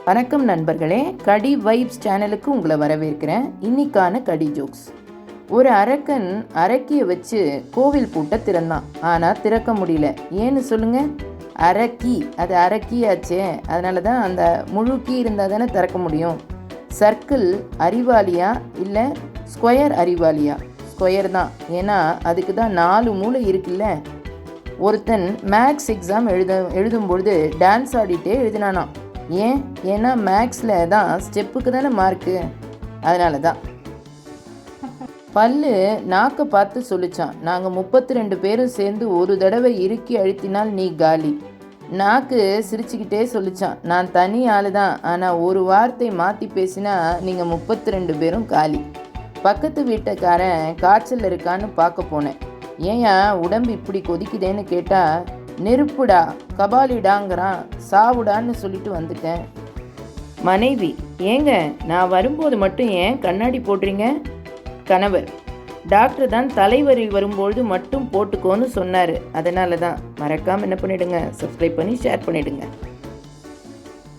வணக்கம் நண்பர்களே, கடி வைப்ஸ் சேனலுக்கு உங்களை வரவேற்கிறேன். இன்னைக்கான கடி ஜோக்ஸ். ஒரு அரக்கன் அரக்கியை வச்சு கோவில் பூட்டை திறந்தான். ஆனால் திறக்க முடியல. ஏன்னு சொல்லுங்க? அரக்கி, அது அரக்கியாச்சே. அதனால தான் அந்த முழு கீ இருந்தால் தானே திறக்க முடியும். சர்க்கிள் அறிவாளியா இல்லை ஸ்கொயர் அறிவாளியா? ஸ்கொயர் தான். ஏன்னா அதுக்கு தான் 4 மூளை இருக்குல்ல. ஒருத்தன் மேக்ஸ் எக்ஸாம் எழுதும்பொழுது டான்ஸ் ஆடிட்டே எழுதினானாம். ஏன்னா மேக்ஸில் தான் ஸ்டெப்புக்கு தானே மார்க்கு, அதனால தான். பல்லு நாக்கை பார்த்து சொல்லிச்சான், நாங்கள் 32 பேரும் சேர்ந்து ஒரு தடவை இறுக்கி அழுத்தினால் நீ காலி. நாக்கு சிரிச்சுக்கிட்டே சொல்லிச்சான், நான் தனி ஆள் தான், ஆனால் ஒரு வார்த்தை மாற்றி பேசினா நீங்கள் 32 பேரும் காலி. பக்கத்து வீட்டுக்காரன் காய்ச்சல் இருக்கான்னு பார்க்க போனேன். ஏன் உடம்பு இப்படி கொதிக்குதேன்னு கேட்டால், நெருப்புடா கபாலிடாங்கிறான், சாவுடான்னு சொல்லிட்டு வந்துட்டேன். மனைவி, ஏங்க நான் வரும்போது மட்டும் ஏன் கண்ணாடி போடுறீங்க? கணவர், டாக்டர் தான் தலைவரி வரும்பொழுது மட்டும் போட்டுக்கோன்னு சொன்னார், அதனால தான். மறக்காமல் என்ன பண்ணிவிடுங்க, சப்ஸ்கிரைப் பண்ணி ஷேர் பண்ணிவிடுங்க.